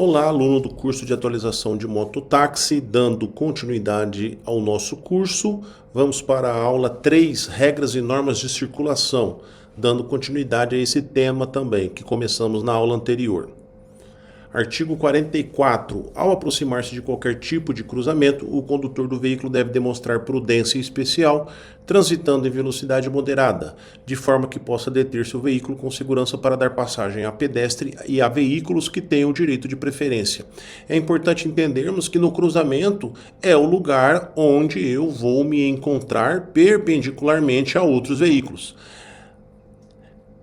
Olá, aluno do curso de atualização de mototáxi, dando continuidade ao nosso curso, vamos para a aula 3, regras e normas de circulação, dando continuidade a esse tema também, que começamos na aula anterior. Artigo 44. Ao aproximar-se de qualquer tipo de cruzamento, o condutor do veículo deve demonstrar prudência especial, transitando em velocidade moderada, de forma que possa deter seu veículo com segurança para dar passagem a pedestre e a veículos que tenham direito de preferência. É importante entendermos que no cruzamento é o lugar onde eu vou me encontrar perpendicularmente a outros veículos.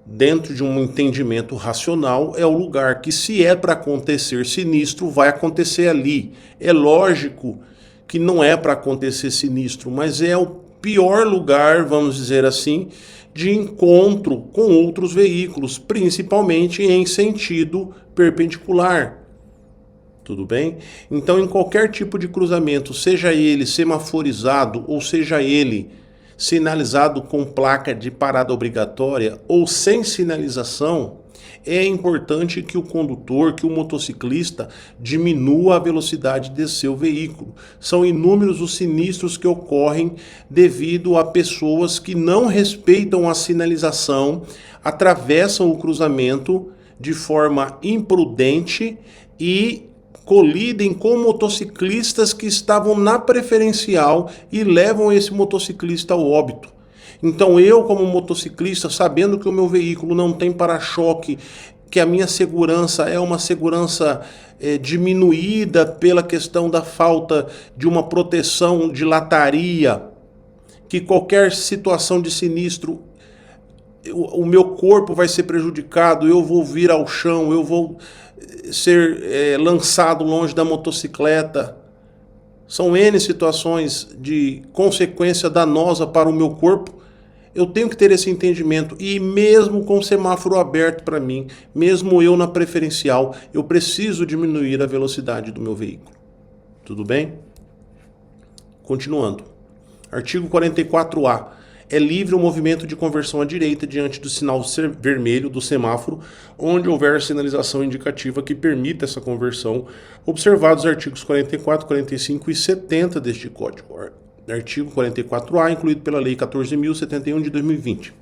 Dentro de um entendimento racional, é o lugar que, se é para acontecer sinistro, vai acontecer ali. É lógico que não é para acontecer sinistro, mas é o pior lugar, vamos dizer assim, de encontro com outros veículos, principalmente em sentido perpendicular. Tudo bem? Então, em qualquer tipo de cruzamento, seja ele semaforizado ou seja ele sinalizado com placa de parada obrigatória ou sem sinalização, é importante que o condutor, que o motociclista diminua a velocidade de seu veículo. São inúmeros os sinistros que ocorrem devido a pessoas que não respeitam a sinalização, atravessam o cruzamento de forma imprudente e colidem com motociclistas que estavam na preferencial e levam esse motociclista ao óbito. Então eu, como motociclista, sabendo que o meu veículo não tem para-choque, que a minha segurança é uma segurança diminuída pela questão da falta de uma proteção de lataria, que qualquer situação de sinistro o meu corpo vai ser prejudicado, eu vou vir ao chão, eu vou ser lançado longe da motocicleta. São N situações de consequência danosa para o meu corpo. Eu tenho que ter esse entendimento. E mesmo com o semáforo aberto para mim, mesmo eu na preferencial, eu preciso diminuir a velocidade do meu veículo. Tudo bem? Continuando. Artigo 44A. É livre o movimento de conversão à direita diante do sinal vermelho do semáforo, onde houver sinalização indicativa que permita essa conversão, observados os artigos 44, 45 e 70 deste Código. Artigo 44A, incluído pela Lei 14.071 de 2020.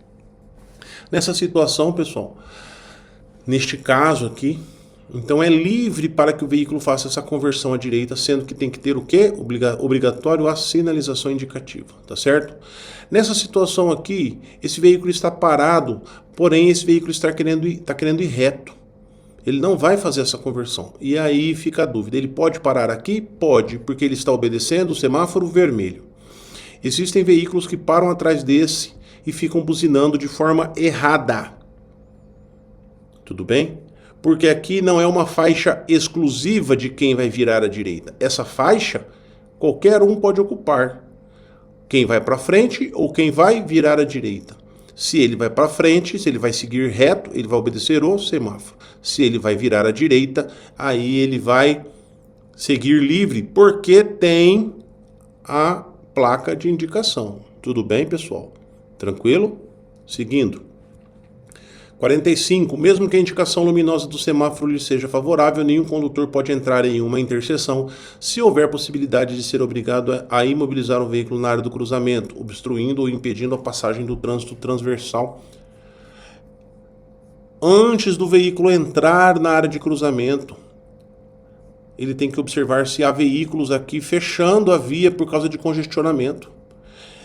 Nessa situação, pessoal, neste caso aqui, então é livre para que o veículo faça essa conversão à direita, sendo que tem que ter o quê? Obrigatório a sinalização indicativa, tá certo? Nessa situação aqui, esse veículo está parado, porém esse veículo está querendo ir reto. Ele não vai fazer essa conversão. E aí fica a dúvida, ele pode parar aqui? Pode, porque ele está obedecendo o semáforo vermelho. Existem veículos que param atrás desse e ficam buzinando de forma errada. Tudo bem? Porque aqui não é uma faixa exclusiva de quem vai virar à direita. Essa faixa, qualquer um pode ocupar. Quem vai para frente ou quem vai virar à direita. Se ele vai para frente, se ele vai seguir reto, ele vai obedecer o semáforo. Se ele vai virar à direita, aí ele vai seguir livre, porque tem a placa de indicação. Tudo bem, pessoal? Tranquilo? Seguindo. 45. Mesmo que a indicação luminosa do semáforo lhe seja favorável, nenhum condutor pode entrar em uma interseção se houver possibilidade de ser obrigado a imobilizar o veículo na área do cruzamento, obstruindo ou impedindo a passagem do trânsito transversal. Antes do veículo entrar na área de cruzamento, ele tem que observar se há veículos aqui fechando a via por causa de congestionamento.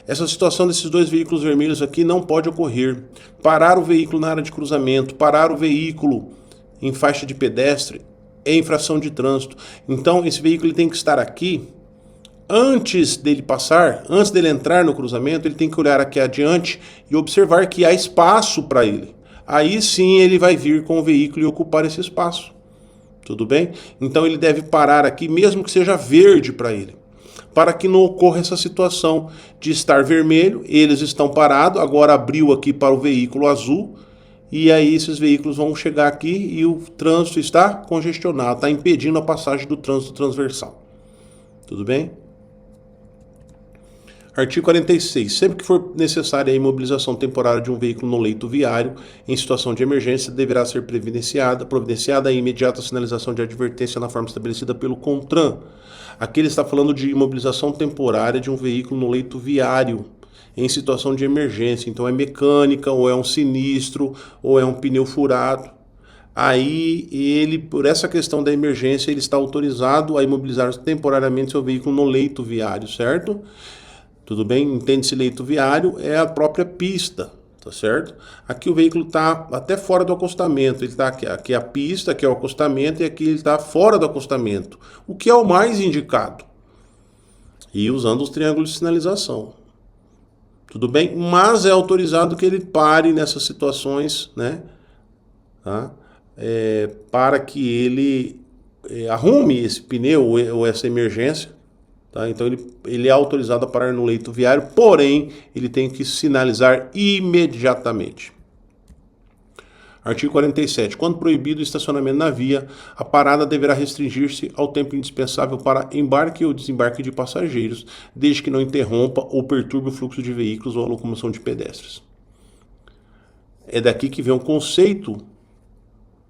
Essa situação desses dois veículos vermelhos aqui não pode ocorrer. Parar o veículo na área de cruzamento, parar o veículo em faixa de pedestre é infração de trânsito. Então esse veículo ele tem que estar aqui antes dele passar, antes dele entrar no cruzamento, ele tem que olhar aqui adiante e observar que há espaço para ele. Aí sim ele vai vir com o veículo e ocupar esse espaço. Tudo bem? Então ele deve parar aqui, mesmo que seja verde para ele, para que não ocorra essa situação de estar vermelho, eles estão parados, agora abriu aqui para o veículo azul, e aí esses veículos vão chegar aqui e o trânsito está congestionado, está impedindo a passagem do trânsito transversal. Tudo bem? Artigo 46. Sempre que for necessária a imobilização temporária de um veículo no leito viário, em situação de emergência, deverá ser providenciada a imediata sinalização de advertência na forma estabelecida pelo CONTRAN. Aqui ele está falando de imobilização temporária de um veículo no leito viário, em situação de emergência. Então é mecânica, ou é um sinistro, ou é um pneu furado. Aí ele, por essa questão da emergência, ele está autorizado a imobilizar temporariamente seu veículo no leito viário, certo? Tudo bem? Entende-se leito viário, é a própria pista, tá certo? Aqui o veículo está até fora do acostamento, ele está aqui é a pista, aqui é o acostamento, e aqui ele está fora do acostamento, o que é o mais indicado. E usando os triângulos de sinalização. Tudo bem? Mas é autorizado que ele pare nessas situações, né? Tá? Para que ele arrume esse pneu ou essa emergência. Tá? Então ele é autorizado a parar no leito viário, porém ele tem que sinalizar imediatamente. Artigo 47. Quando proibido o estacionamento na via, a parada deverá restringir-se ao tempo indispensável para embarque ou desembarque de passageiros, desde que não interrompa ou perturbe o fluxo de veículos ou a locomoção de pedestres. É daqui que vem o conceito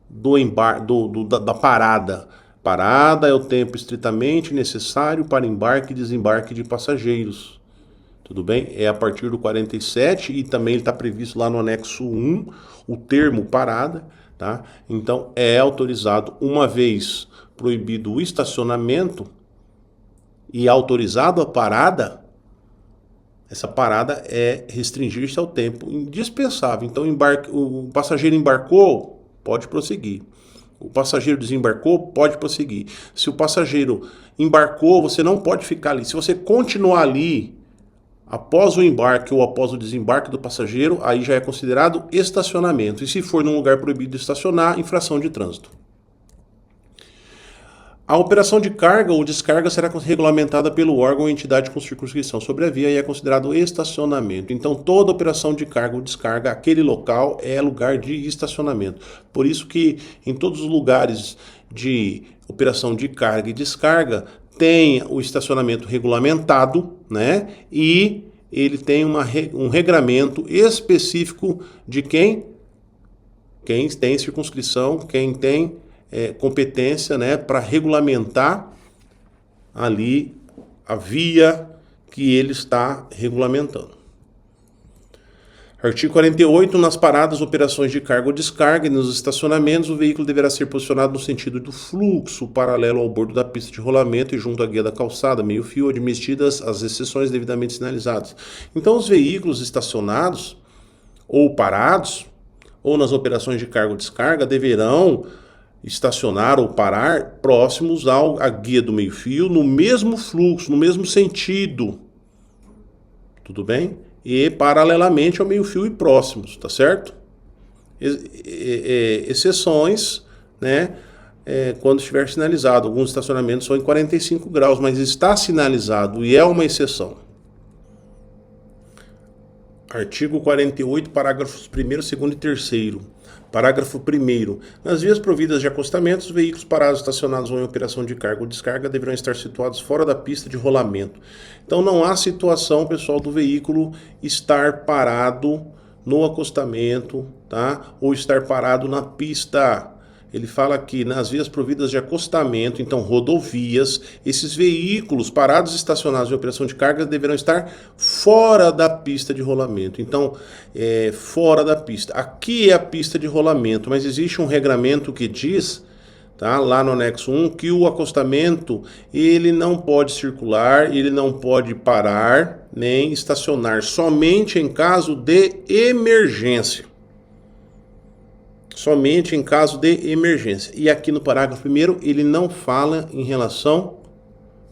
da parada. Parada é o tempo estritamente necessário para embarque e desembarque de passageiros. Tudo bem? É a partir do 47 e também está previsto lá no anexo 1 o termo parada. Tá? Então é autorizado, uma vez proibido o estacionamento e autorizado a parada, essa parada é restringir-se ao tempo indispensável. Então o passageiro embarcou, pode prosseguir. O passageiro desembarcou, pode prosseguir. Se o passageiro embarcou, você não pode ficar ali. Se você continuar ali após o embarque ou após o desembarque do passageiro, aí já é considerado estacionamento. E se for num lugar proibido de estacionar, infração de trânsito. A operação de carga ou descarga será regulamentada pelo órgão ou entidade com circunscrição sobre a via e é considerado estacionamento. Então, toda operação de carga ou descarga, aquele local é lugar de estacionamento. Por isso que em todos os lugares de operação de carga e descarga tem o estacionamento regulamentado, né? E ele tem um regramento específico de quem tem circunscrição, quem tem competência, né, para regulamentar ali a via que ele está regulamentando. Artigo 48. Nas paradas, operações de carga ou descarga e nos estacionamentos, o veículo deverá ser posicionado no sentido do fluxo, paralelo ao bordo da pista de rolamento e junto à guia da calçada, meio-fio, admitidas as exceções devidamente sinalizadas. Então, os veículos estacionados ou parados, ou nas operações de carga ou descarga, deverão estacionar ou parar próximos à guia do meio-fio, no mesmo fluxo, no mesmo sentido. Tudo bem? E paralelamente ao meio-fio e próximos, tá certo? Exceções, né? Quando estiver sinalizado. Alguns estacionamentos são em 45 graus, mas está sinalizado e é uma exceção. Artigo 48, parágrafos 1º, 2º e 3º. Parágrafo 1º. Nas vias providas de acostamentos, os veículos parados, estacionados ou em operação de carga ou descarga deverão estar situados fora da pista de rolamento. Então não há situação, pessoal, do veículo estar parado no acostamento, tá? Ou estar parado na pista. Ele fala aqui, nas vias providas de acostamento, então rodovias, esses veículos parados e estacionados em operação de carga deverão estar fora da pista de rolamento. Então, fora da pista. Aqui é a pista de rolamento, mas existe um regramento que diz, tá, lá no anexo 1, que o acostamento ele não pode circular, ele não pode parar, nem estacionar, somente em caso de emergência. Somente em caso de emergência. E aqui no parágrafo 1º, ele não fala em relação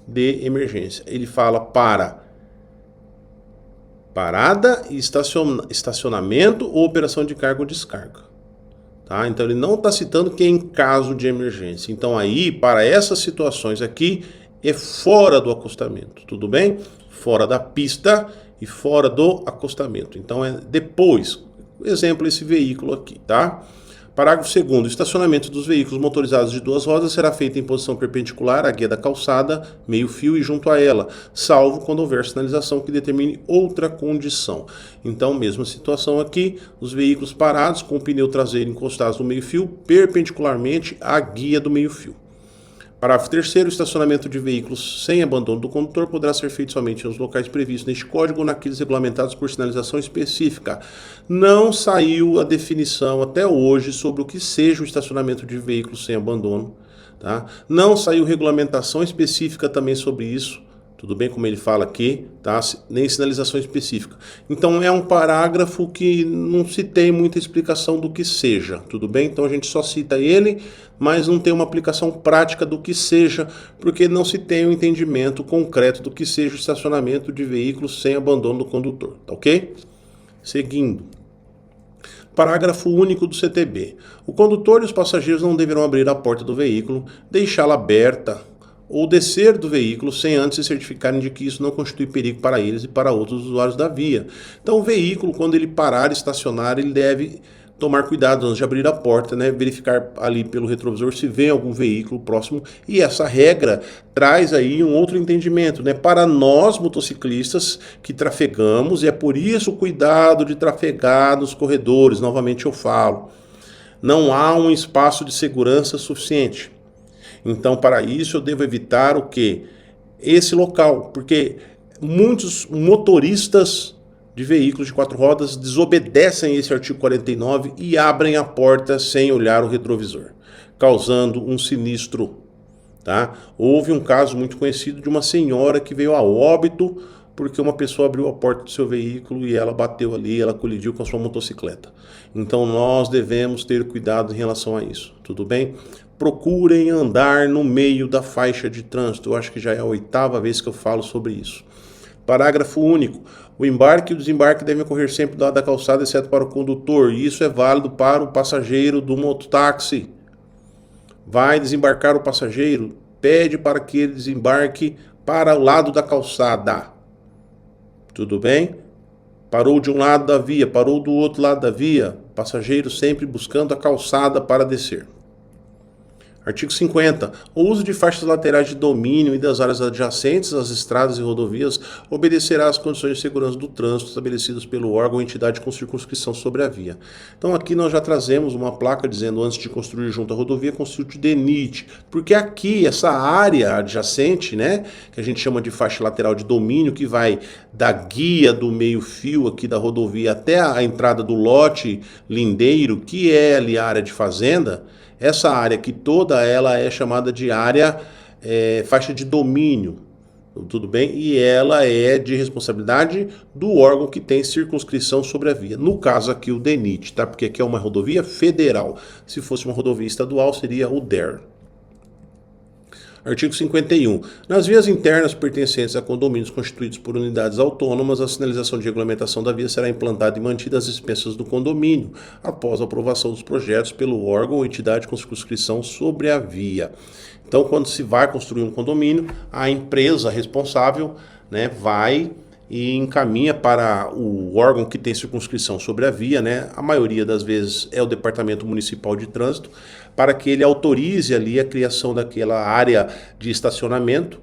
de emergência. Ele fala para parada e estacionamento ou operação de carga ou descarga. Tá? Então ele não está citando que é em caso de emergência. Então aí, para essas situações aqui, é fora do acostamento. Tudo bem? Fora da pista e fora do acostamento. Então é depois. Exemplo, esse veículo aqui, tá? Parágrafo 2º. O estacionamento dos veículos motorizados de duas rodas será feito em posição perpendicular à guia da calçada, meio fio e junto a ela, salvo quando houver sinalização que determine outra condição. Então, mesma situação aqui, os veículos parados com o pneu traseiro encostados no meio fio, perpendicularmente à guia do meio fio. Parágrafo 3º. O estacionamento de veículos sem abandono do condutor poderá ser feito somente nos locais previstos neste código ou naqueles regulamentados por sinalização específica. Não saiu a definição até hoje sobre o que seja o estacionamento de veículos sem abandono. Tá? Não saiu regulamentação específica também sobre isso. Tudo bem, como ele fala aqui, tá? Nem sinalização específica. Então é um parágrafo que não se tem muita explicação do que seja, tudo bem? Então a gente só cita ele, mas não tem uma aplicação prática do que seja, porque não se tem um entendimento concreto do que seja o estacionamento de veículos sem abandono do condutor, tá ok? Seguindo. Parágrafo único do CTB. O condutor e os passageiros não deverão abrir a porta do veículo, deixá-la aberta ou descer do veículo sem antes se certificarem de que isso não constitui perigo para eles e para outros usuários da via. Então o veículo, quando ele parar e estacionar, ele deve tomar cuidado antes de abrir a porta, né? Verificar ali pelo retrovisor se vem algum veículo próximo, e essa regra traz aí um outro entendimento, né? Para nós motociclistas que trafegamos, e é por isso o cuidado de trafegar nos corredores, novamente eu falo, não há um espaço de segurança suficiente. Então, para isso, eu devo evitar o quê? Esse local, porque muitos motoristas de veículos de 4 rodas desobedecem esse artigo 49 e abrem a porta sem olhar o retrovisor, causando um sinistro. Tá? Houve um caso muito conhecido de uma senhora que veio a óbito porque uma pessoa abriu a porta do seu veículo e ela bateu ali, ela colidiu com a sua motocicleta. Então, nós devemos ter cuidado em relação a isso, tudo bem? Procurem andar no meio da faixa de trânsito. Eu acho que já é a 8ª vez que eu falo sobre isso. Parágrafo único. O embarque e o desembarque devem ocorrer sempre do lado da calçada, exceto para o condutor. E isso é válido para o passageiro do mototáxi. Vai desembarcar o passageiro, pede para que ele desembarque para o lado da calçada. Tudo bem? Parou de um lado da via, parou do outro lado da via. Passageiro sempre buscando a calçada para descer. Artigo 50. O uso de faixas laterais de domínio e das áreas adjacentes às estradas e rodovias obedecerá às condições de segurança do trânsito estabelecidas pelo órgão ou entidade com circunscrição sobre a via. Então aqui nós já trazemos uma placa dizendo antes de construir junto à rodovia, consulte DENIT, porque aqui essa área adjacente, né, que a gente chama de faixa lateral de domínio, que vai da guia do meio fio aqui da rodovia até a entrada do lote lindeiro, que é ali a área de fazenda. Essa área aqui toda, ela é chamada de área faixa de domínio, tudo bem? E ela é de responsabilidade do órgão que tem circunscrição sobre a via. No caso aqui o DENIT, tá? Porque aqui é uma rodovia federal. Se fosse uma rodovia estadual, seria o DER. Artigo 51. Nas vias internas pertencentes a condomínios constituídos por unidades autônomas, a sinalização de regulamentação da via será implantada e mantida às expensas do condomínio, após a aprovação dos projetos pelo órgão ou entidade com circunscrição sobre a via. Então, quando se vai construir um condomínio, a empresa responsável, né, vai e encaminha para o órgão que tem circunscrição sobre a via, né? A maioria das vezes é o Departamento Municipal de Trânsito, para que ele autorize ali a criação daquela área de estacionamento.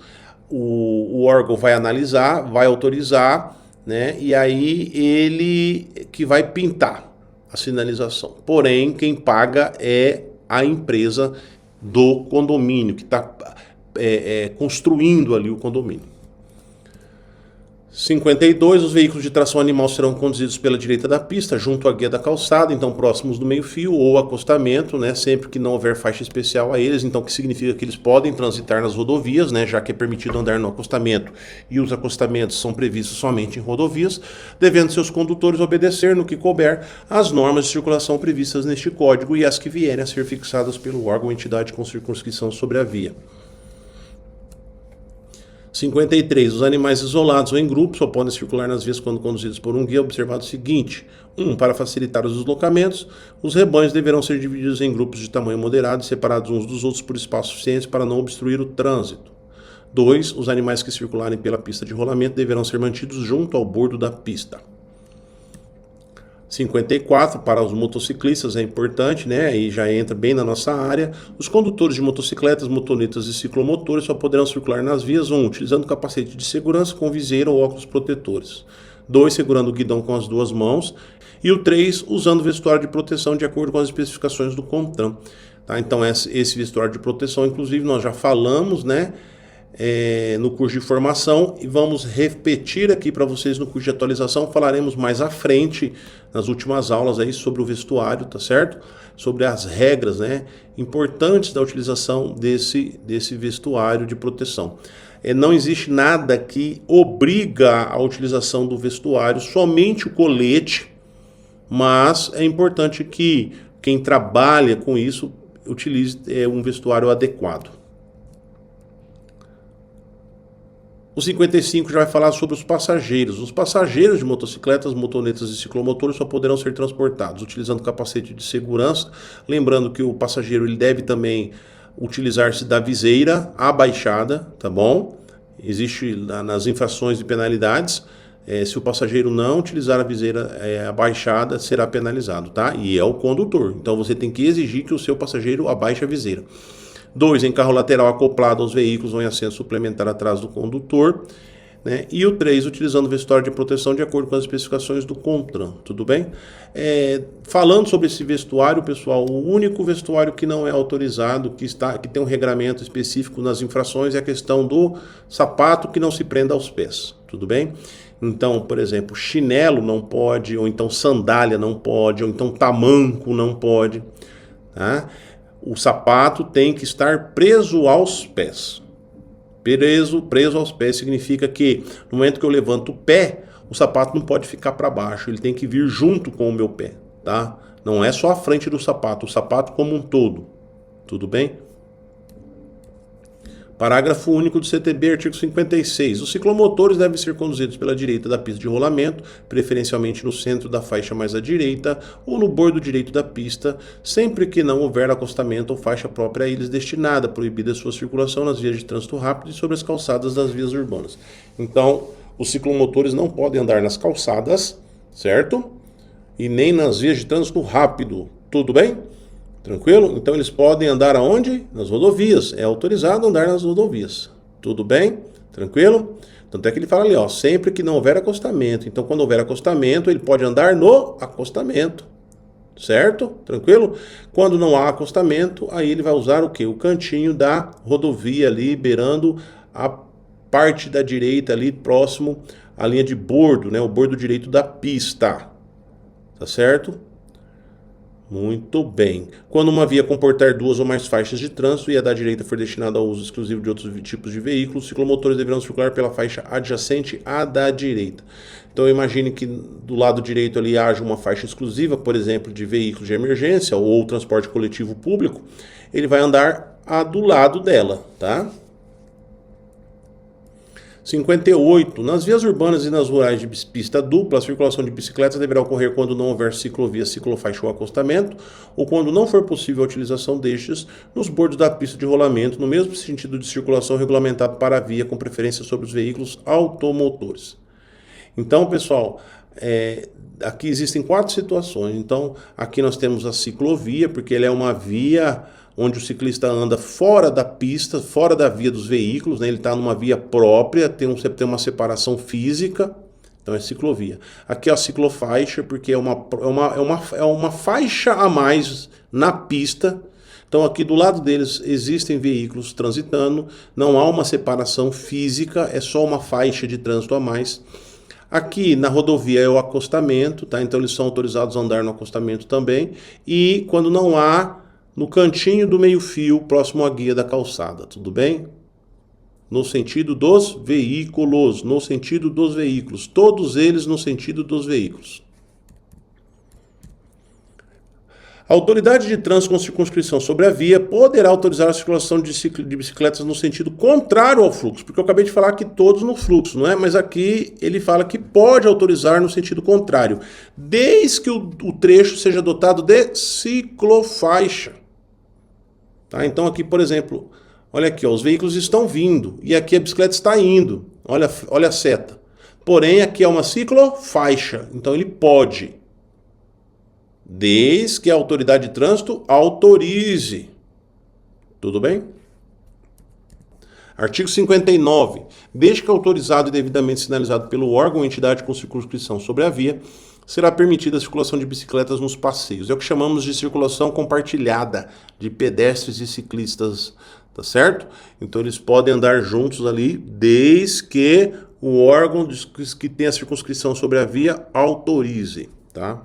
O órgão vai analisar, vai autorizar, né? E aí ele que vai pintar a sinalização. Porém, quem paga é a empresa do condomínio, que está construindo ali o condomínio. 52. Os veículos de tração animal serão conduzidos pela direita da pista, junto à guia da calçada, então próximos do meio-fio ou acostamento, né, sempre que não houver faixa especial a eles, então que significa que eles podem transitar nas rodovias, né, já que é permitido andar no acostamento e os acostamentos são previstos somente em rodovias, devendo seus condutores obedecer, no que couber, às normas de circulação previstas neste código e as que vierem a ser fixadas pelo órgão ou entidade com circunscrição sobre a via. 53. Os animais isolados ou em grupos só podem circular nas vias quando conduzidos por um guia, observado o seguinte. 1. Para facilitar os deslocamentos, os rebanhos deverão ser divididos em grupos de tamanho moderado e separados uns dos outros por espaços suficientes para não obstruir o trânsito. 2. Os animais que circularem pela pista de rolamento deverão ser mantidos junto ao bordo da pista. 54, para os motociclistas é importante, né? Aí já entra bem na nossa área. Os condutores de motocicletas, motonetas e ciclomotores só poderão circular nas vias 1, utilizando capacete de segurança com viseira ou óculos protetores. 2, segurando o guidão com as duas mãos. E o 3, usando vestuário de proteção de acordo com as especificações do CONTRAN. Tá? Então esse vestuário de proteção, inclusive, nós já falamos, né? No curso de formação, e vamos repetir aqui para vocês no curso de atualização. Falaremos mais à frente, nas últimas aulas aí, sobre o vestuário, tá certo? Sobre as regras, né, importantes da utilização desse vestuário de proteção. Não existe nada que obriga a utilização do vestuário, somente o colete, mas é importante que quem trabalha com isso utilize um vestuário adequado. O 55 já vai falar sobre os passageiros. Os passageiros de motocicletas, motonetas e ciclomotores só poderão ser transportados utilizando capacete de segurança. Lembrando que o passageiro ele deve também utilizar-se da viseira abaixada, tá bom? Existe nas infrações e penalidades. Se o passageiro não utilizar a viseira abaixada, será penalizado, tá? E é o condutor. Então você tem que exigir que o seu passageiro abaixe a viseira. 2, em carro lateral acoplado aos veículos ou em assento suplementar atrás do condutor. Né? E o 3, utilizando vestuário de proteção de acordo com as especificações do CONTRAN. Tudo bem? Falando sobre esse vestuário, pessoal, o único vestuário que não é autorizado, que tem um regramento específico nas infrações, é a questão do sapato que não se prenda aos pés. Tudo bem? Então, por exemplo, chinelo não pode, ou então sandália não pode, ou então tamanco não pode. Tá? O sapato tem que estar preso aos pés. Preso aos pés significa que no momento que eu levanto o pé, o sapato não pode ficar para baixo, ele tem que vir junto com o meu pé, tá? Não é só a frente do sapato, o sapato como um todo. Tudo bem? Parágrafo único do CTB, artigo 56. Os ciclomotores devem ser conduzidos pela direita da pista de rolamento, preferencialmente no centro da faixa mais à direita ou no bordo direito da pista, sempre que não houver acostamento ou faixa própria a eles destinada, proibida sua circulação nas vias de trânsito rápido e sobre as calçadas das vias urbanas. Então, os ciclomotores não podem andar nas calçadas, certo? E nem nas vias de trânsito rápido. Tudo bem? Tranquilo? Então eles podem andar aonde? Nas rodovias. É autorizado andar nas rodovias. Tudo bem? Tranquilo? Tanto é que ele fala ali, ó, sempre que não houver acostamento. Então quando houver acostamento, ele pode andar no acostamento. Certo? Tranquilo? Quando não há acostamento, aí ele vai usar o quê? O cantinho da rodovia ali, beirando a parte da direita ali, próximo à linha de bordo, né? O bordo direito da pista. Tá certo? Muito bem. Quando uma via comportar 2 ou mais faixas de trânsito e a da direita for destinada ao uso exclusivo de outros tipos de veículos, ciclomotores deverão circular pela faixa adjacente à da direita. Então imagine que do lado direito ali haja uma faixa exclusiva, por exemplo, de veículos de emergência ou transporte coletivo público, ele vai andar do lado dela, tá? 58. Nas vias urbanas e nas rurais de pista dupla, a circulação de bicicletas deverá ocorrer quando não houver ciclovia, ciclofaixa ou acostamento, ou quando não for possível a utilização destes nos bordos da pista de rolamento, no mesmo sentido de circulação regulamentado para a via, com preferência sobre os veículos automotores. Então, pessoal, aqui existem 4 situações. Então, aqui nós temos a ciclovia, porque ela é uma via onde o ciclista anda fora da pista, fora da via dos veículos, né? Ele está numa via própria, tem uma separação física, então é ciclovia. Aqui é a ciclofaixa, porque é uma faixa a mais na pista. Então aqui do lado deles existem veículos transitando, não há uma separação física, é só uma faixa de trânsito a mais. Aqui na rodovia é o acostamento, tá? Então eles são autorizados a andar no acostamento também. E quando não há, no cantinho do meio-fio, próximo à guia da calçada, tudo bem? No sentido dos veículos, todos eles no sentido dos veículos. A autoridade de trânsito com circunscrição sobre a via poderá autorizar a circulação de bicicletas no sentido contrário ao fluxo, porque eu acabei de falar que todos no fluxo, não é? Mas aqui ele fala que pode autorizar no sentido contrário, desde que o trecho seja dotado de ciclofaixa. Tá? Então aqui, por exemplo, olha aqui, ó, os veículos estão vindo e aqui a bicicleta está indo, olha a seta. Porém, aqui é uma ciclofaixa, então ele pode. Desde que a autoridade de trânsito autorize. Tudo bem? Artigo 59. Desde que autorizado e devidamente sinalizado pelo órgão ou entidade com circunscrição sobre a via, será permitida a circulação de bicicletas nos passeios. É o que chamamos de circulação compartilhada de pedestres e ciclistas, tá certo? Então eles podem andar juntos ali desde que o órgão que tem a circunscrição sobre a via autorize, tá?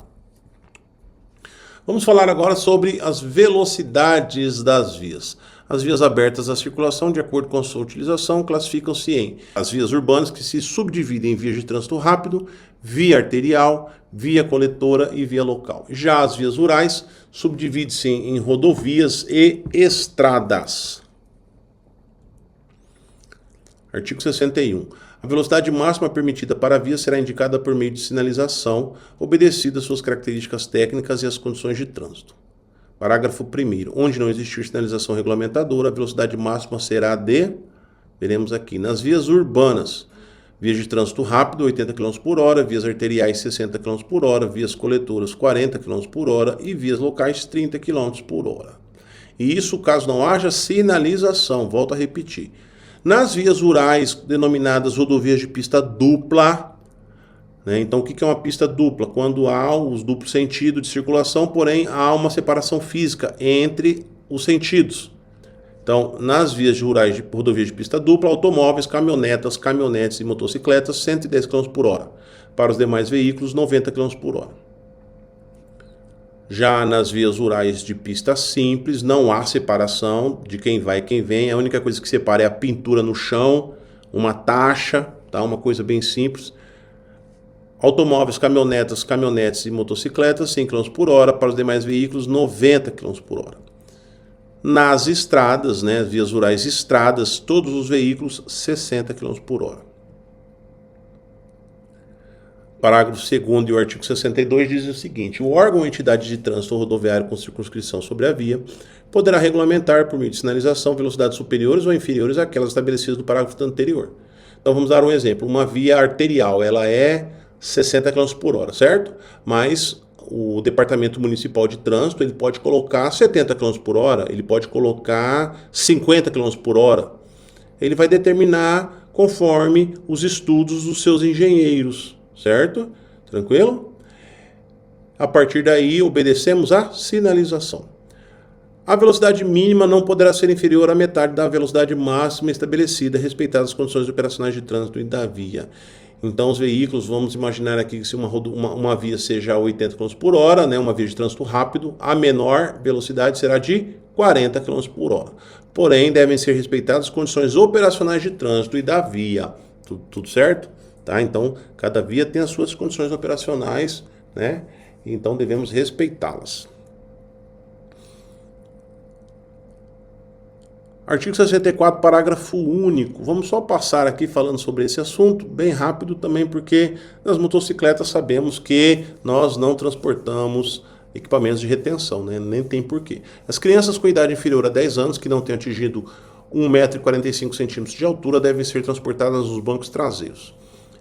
Vamos falar agora sobre as velocidades das vias. As vias abertas à circulação, de acordo com a sua utilização, classificam-se em as vias urbanas, que se subdividem em vias de trânsito rápido, via arterial, via coletora e via local. Já as vias rurais subdividem-se em rodovias e estradas. Artigo 61. A velocidade máxima permitida para a via será indicada por meio de sinalização, obedecida às suas características técnicas e às condições de trânsito. Parágrafo 1º. Onde não existir sinalização regulamentadora, a velocidade máxima será de, veremos aqui, nas vias urbanas, vias de trânsito rápido, 80 km por hora, vias arteriais, 60 km por hora, vias coletoras, 40 km por hora e vias locais, 30 km por hora. E isso caso não haja sinalização, volto a repetir. Nas vias rurais, denominadas rodovias de pista dupla, né? Então, o que é uma pista dupla? Quando há os duplos sentidos de circulação, porém há uma separação física entre os sentidos. Então, nas vias rurais de rodovias de pista dupla, automóveis, caminhonetes e motocicletas, 110 km por hora. Para os demais veículos, 90 km por hora. Já nas vias rurais de pista simples, não há separação de quem vai e quem vem. A única coisa que separa é a pintura no chão, uma taxa, tá? Uma coisa bem simples. Automóveis, caminhonetes e motocicletas, 100 km por hora. Para os demais veículos, 90 km por hora. Nas estradas, né, vias rurais estradas, todos os veículos, 60 km por hora. Parágrafo 2º e o artigo 62 dizem o seguinte: o órgão ou entidade de trânsito rodoviário com circunscrição sobre a via poderá regulamentar, por meio de sinalização, velocidades superiores ou inferiores àquelas estabelecidas no parágrafo anterior. Então vamos dar um exemplo. Uma via arterial, ela é 60 km por hora, certo? Mas o Departamento Municipal de Trânsito, ele pode colocar 70 km por hora, ele pode colocar 50 km por hora. Ele vai determinar conforme os estudos dos seus engenheiros, certo? Tranquilo? A partir daí, obedecemos à sinalização. A velocidade mínima não poderá ser inferior à metade da velocidade máxima estabelecida, respeitadas as condições operacionais de trânsito e da via. Então, os veículos, vamos imaginar aqui que se uma via seja 80 km por hora, né, uma via de trânsito rápido, a menor velocidade será de 40 km por hora. Porém, devem ser respeitadas as condições operacionais de trânsito e da via. Tudo certo? Tá? Então, cada via tem as suas condições operacionais, né? Então, devemos respeitá-las. Artigo 64, parágrafo único. Vamos só passar aqui falando sobre esse assunto, bem rápido também, porque nas motocicletas sabemos que nós não transportamos equipamentos de retenção, né? Nem tem porquê. As crianças com idade inferior a 10 anos, que não tenham atingido 1,45 m de altura, devem ser transportadas nos bancos traseiros,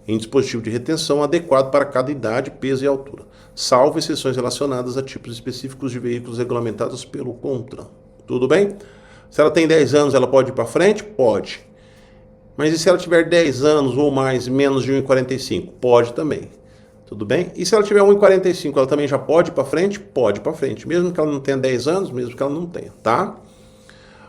em dispositivo de retenção adequado para cada idade, peso e altura, salvo exceções relacionadas a tipos específicos de veículos regulamentados pelo CONTRAN. Tudo bem? Se ela tem 10 anos, ela pode ir para frente? Pode. Mas e se ela tiver 10 anos ou mais, menos de 1,45? Pode também. Tudo bem? E se ela tiver 1,45, ela também já pode ir para frente? Pode ir para frente. Mesmo que ela não tenha 10 anos, mesmo que ela não tenha, tá?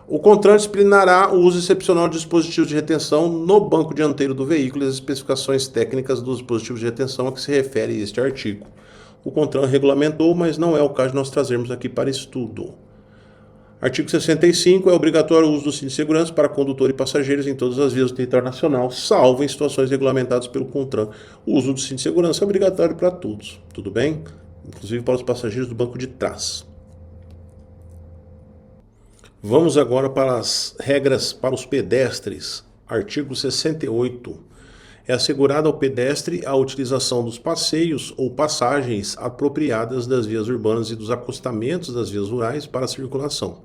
O CONTRAN disciplinará o uso excepcional de dispositivos de retenção no banco dianteiro do veículo e as especificações técnicas dos dispositivos de retenção a que se refere este artigo. O CONTRAN regulamentou, mas não é o caso de nós trazermos aqui para estudo. Artigo 65. É obrigatório o uso do cinto de segurança para condutor e passageiros em todas as vias do território nacional, salvo em situações regulamentadas pelo CONTRAN. O uso do cinto de segurança é obrigatório para todos, tudo bem? Inclusive para os passageiros do banco de trás. Vamos agora para as regras para os pedestres. Artigo 68. É assegurada ao pedestre a utilização dos passeios ou passagens apropriadas das vias urbanas e dos acostamentos das vias rurais para a circulação,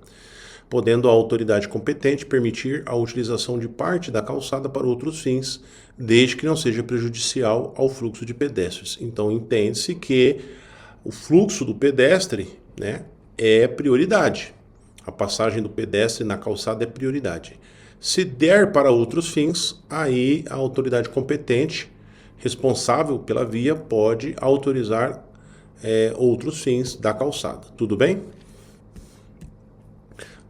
podendo a autoridade competente permitir a utilização de parte da calçada para outros fins, desde que não seja prejudicial ao fluxo de pedestres. Então, entende-se que o fluxo do pedestre, né, é prioridade. A passagem do pedestre na calçada é prioridade. Se der para outros fins, aí a autoridade competente, responsável pela via, pode autorizar outros fins da calçada. Tudo bem?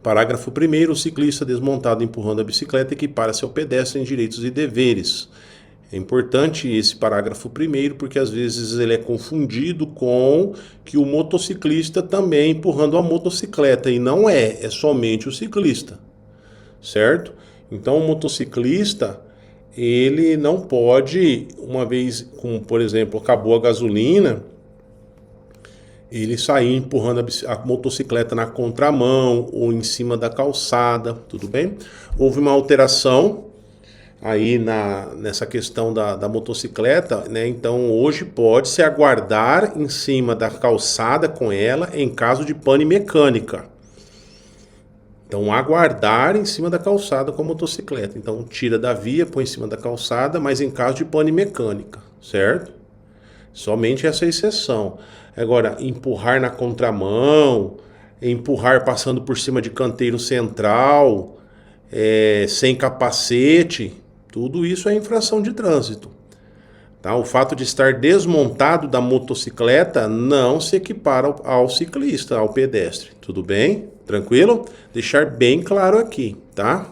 Parágrafo 1º. O ciclista desmontado empurrando a bicicleta equipara-se ao pedestre em direitos e deveres. É importante esse parágrafo 1º, porque às vezes ele é confundido com que o motociclista também empurrando a motocicleta, e não é somente o ciclista, certo? Então o motociclista, ele não pode, uma vez, como por exemplo, acabou a gasolina, ele sair empurrando a motocicleta na contramão ou em cima da calçada, tudo bem? Houve uma alteração aí nessa questão da motocicleta, né? Então hoje pode-se aguardar em cima da calçada com ela em caso de pane mecânica. Então aguardar em cima da calçada com a motocicleta. Então tira da via, põe em cima da calçada, mas em caso de pane mecânica, certo? Somente essa exceção. Agora, empurrar na contramão, empurrar passando por cima de canteiro central, sem capacete, tudo isso é infração de trânsito. Tá? O fato de estar desmontado da motocicleta não se equipara ao ciclista, ao pedestre. Tudo bem? Tranquilo? Deixar bem claro aqui, tá?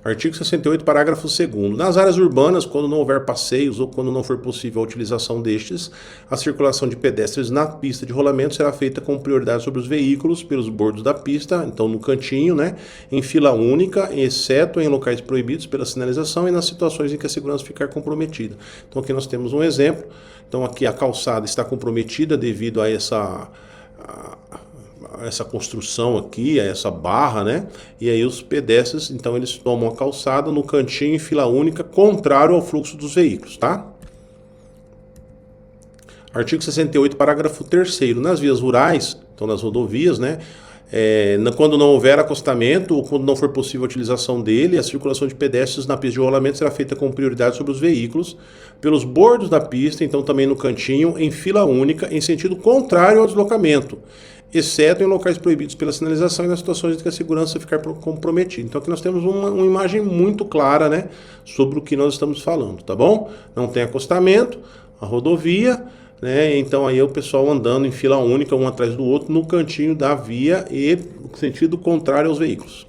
Artigo 68, parágrafo 2º. Nas áreas urbanas, quando não houver passeios ou quando não for possível a utilização destes, a circulação de pedestres na pista de rolamento será feita com prioridade sobre os veículos pelos bordos da pista, então no cantinho, né, em fila única, exceto em locais proibidos pela sinalização e nas situações em que a segurança ficar comprometida. Então aqui nós temos um exemplo. Então aqui a calçada está comprometida devido a essa construção aqui, a essa barra, né? E aí os pedestres, então eles tomam a calçada no cantinho em fila única, contrário ao fluxo dos veículos, tá? Artigo 68, parágrafo 3º. Nas vias rurais, então nas rodovias, né? Quando não houver acostamento ou quando não for possível a utilização dele, a circulação de pedestres na pista de rolamento será feita com prioridade sobre os veículos, pelos bordos da pista, então também no cantinho, em fila única, em sentido contrário ao deslocamento, exceto em locais proibidos pela sinalização e nas situações em que a segurança ficar comprometida. Então aqui nós temos uma imagem muito clara, né, sobre o que nós estamos falando, tá bom? Não tem acostamento, a rodovia, né? Então aí é o pessoal andando em fila única, um atrás do outro, no cantinho da via e no sentido contrário aos veículos.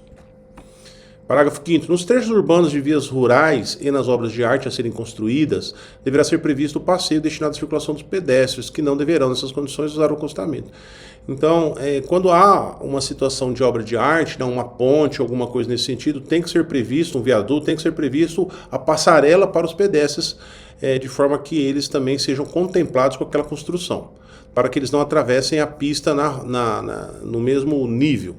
Parágrafo 5º. Nos trechos urbanos de vias rurais e nas obras de arte a serem construídas, deverá ser previsto o passeio destinado à circulação dos pedestres, que não deverão, nessas condições, usar o acostamento. Então, quando há uma situação de obra de arte, né, uma ponte, alguma coisa nesse sentido, tem que ser previsto, um viaduto, tem que ser previsto a passarela para os pedestres, de forma que eles também sejam contemplados com aquela construção, para que eles não atravessem a pista no mesmo nível.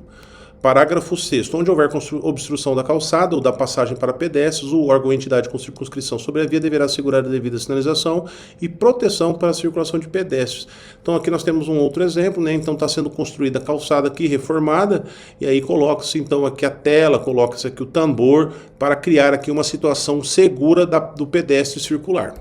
Parágrafo 6º. Onde houver obstrução da calçada ou da passagem para pedestres, o órgão ou entidade com circunscrição sobre a via deverá assegurar a devida sinalização e proteção para a circulação de pedestres. Então aqui nós temos um outro exemplo, né? Então está sendo construída a calçada aqui, reformada, e aí coloca-se então aqui a tela, coloca-se aqui o tambor, para criar aqui uma situação segura do pedestre circular.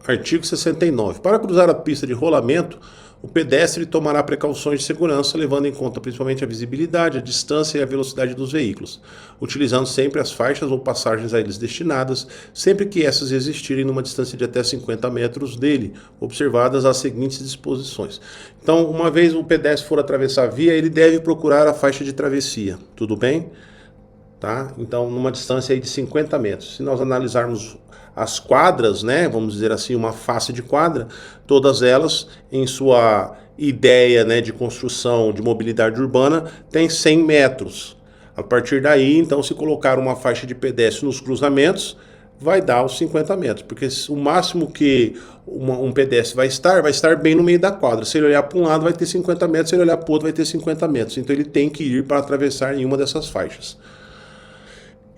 Artigo 69. Para cruzar a pista de rolamento, o pedestre tomará precauções de segurança, levando em conta principalmente a visibilidade, a distância e a velocidade dos veículos, utilizando sempre as faixas ou passagens a eles destinadas, sempre que essas existirem numa distância de até 50 metros dele, observadas as seguintes disposições. Então, uma vez o pedestre for atravessar a via, ele deve procurar a faixa de travessia, tudo bem? Tá? Então, numa distância aí de 50 metros. Se nós analisarmos as quadras, né, vamos dizer assim, uma face de quadra, todas elas, em sua ideia, né, de construção de mobilidade urbana, tem 100 metros. A partir daí, então, se colocar uma faixa de pedestre nos cruzamentos, vai dar os 50 metros, porque o máximo que um pedestre vai estar bem no meio da quadra. Se ele olhar para um lado, vai ter 50 metros, se ele olhar para o outro, vai ter 50 metros. Então, ele tem que ir para atravessar em uma dessas faixas.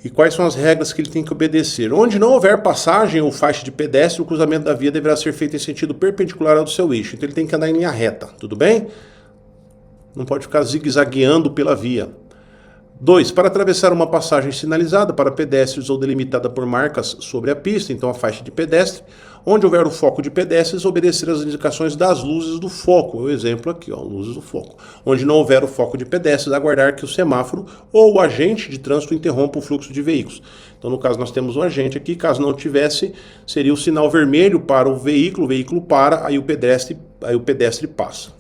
E quais são as regras que ele tem que obedecer? Onde não houver passagem ou faixa de pedestre, o cruzamento da via deverá ser feito em sentido perpendicular ao do seu eixo. Então ele tem que andar em linha reta, tudo bem? Não pode ficar zigue-zagueando pela via. 2. Para atravessar uma passagem sinalizada para pedestres ou delimitada por marcas sobre a pista, então a faixa de pedestre, onde houver o foco de pedestres, obedecer às indicações das luzes do foco. O exemplo aqui, ó, luzes do foco. Onde não houver o foco de pedestres, aguardar que o semáforo ou o agente de trânsito interrompa o fluxo de veículos. Então, no caso, nós temos o agente aqui. Caso não tivesse, seria o sinal vermelho para o veículo para, aí o pedestre passa.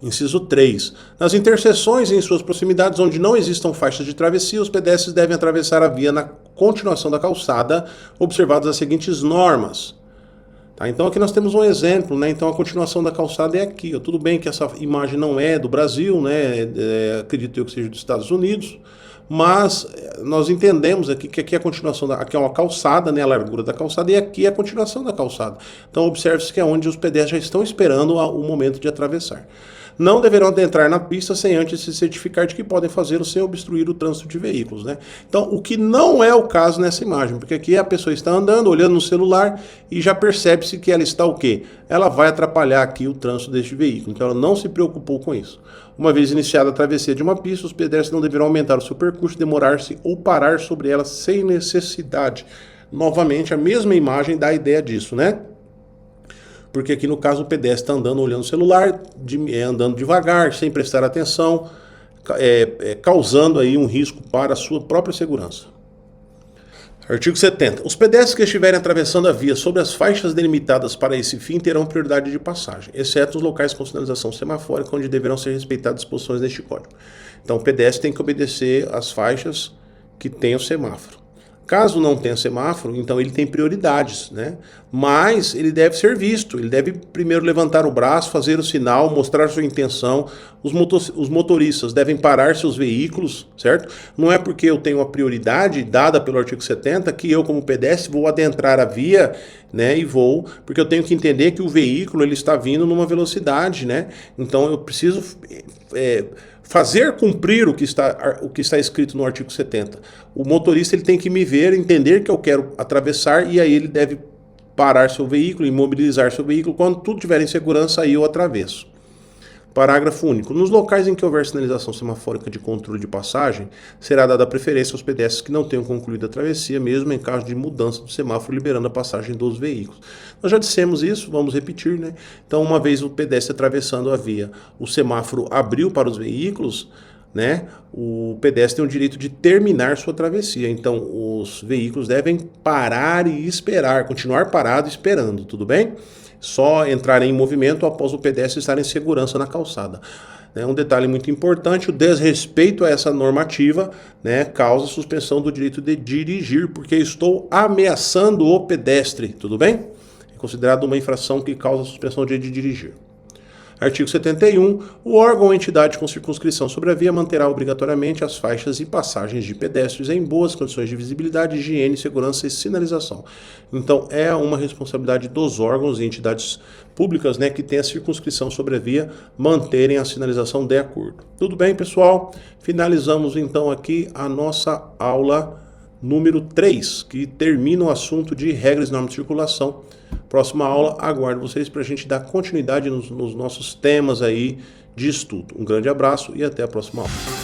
Inciso 3. Nas interseções e em suas proximidades onde não existam faixas de travessia, os pedestres devem atravessar a via na continuação da calçada, observadas as seguintes normas. Tá? Então aqui nós temos um exemplo, né? Então a continuação da calçada é aqui. Ó. Tudo bem que essa imagem não é do Brasil, né? Acredito eu que seja dos Estados Unidos, mas nós entendemos aqui que aqui é a continuação, aqui é uma calçada, né? A largura da calçada, e aqui é a continuação da calçada. Então observe-se que é onde os pedestres já estão esperando o momento de atravessar. Não deverão adentrar na pista sem antes se certificar de que podem fazê-lo sem obstruir o trânsito de veículos, né? Então, o que não é o caso nessa imagem, porque aqui a pessoa está andando, olhando no celular e já percebe-se que ela está o quê? Ela vai atrapalhar aqui o trânsito deste veículo, então ela não se preocupou com isso. Uma vez iniciada a travessia de uma pista, os pedestres não deverão aumentar o seu percurso, demorar-se ou parar sobre ela sem necessidade. Novamente, a mesma imagem dá a ideia disso, né? Porque aqui no caso o pedestre está andando olhando o celular, andando devagar, sem prestar atenção, causando aí um risco para a sua própria segurança. Artigo 70. Os pedestres que estiverem atravessando a via sobre as faixas delimitadas para esse fim terão prioridade de passagem, exceto os locais com sinalização semafórica, onde deverão ser respeitadas as disposições deste código. Então o pedestre tem que obedecer às faixas que tem o semáforo. Caso não tenha semáforo, então ele tem prioridades, né? Mas ele deve ser visto, ele deve primeiro levantar o braço, fazer o sinal, mostrar sua intenção. Os motoristas devem parar seus veículos, certo? Não é porque eu tenho uma prioridade dada pelo artigo 70 que eu, como pedestre, vou adentrar a via, né? E vou, porque eu tenho que entender que o veículo ele está vindo numa velocidade, né? Então eu preciso fazer cumprir o que está escrito no artigo 70. O motorista ele tem que me ver, entender que eu quero atravessar e aí ele deve parar seu veículo, imobilizar seu veículo. Quando tudo estiver em segurança, aí eu atravesso. Parágrafo único. Nos locais em que houver sinalização semafórica de controle de passagem, será dada preferência aos pedestres que não tenham concluído a travessia, mesmo em caso de mudança do semáforo, liberando a passagem dos veículos. Nós já dissemos isso, vamos repetir, né? Então, uma vez o pedestre atravessando a via, o semáforo abriu para os veículos, né? O pedestre tem o direito de terminar sua travessia. Então, os veículos devem parar e esperar, continuar parado esperando, tudo bem? Só entrar em movimento após o pedestre estar em segurança na calçada. Um detalhe muito importante, o desrespeito a essa normativa, né, causa suspensão do direito de dirigir, porque estou ameaçando o pedestre, tudo bem? É considerado uma infração que causa suspensão do direito de dirigir. Artigo 71. O órgão ou entidade com circunscrição sobre a via manterá obrigatoriamente as faixas e passagens de pedestres em boas condições de visibilidade, higiene, segurança e sinalização. Então, é uma responsabilidade dos órgãos e entidades públicas, né, que têm a circunscrição sobre a via, manterem a sinalização de acordo. Tudo bem, pessoal? Finalizamos, então, aqui a nossa aula número 3, que termina o assunto de regras e normas de circulação. Próxima aula, aguardo vocês para a gente dar continuidade nos nossos temas aí de estudo. Um grande abraço e até a próxima aula.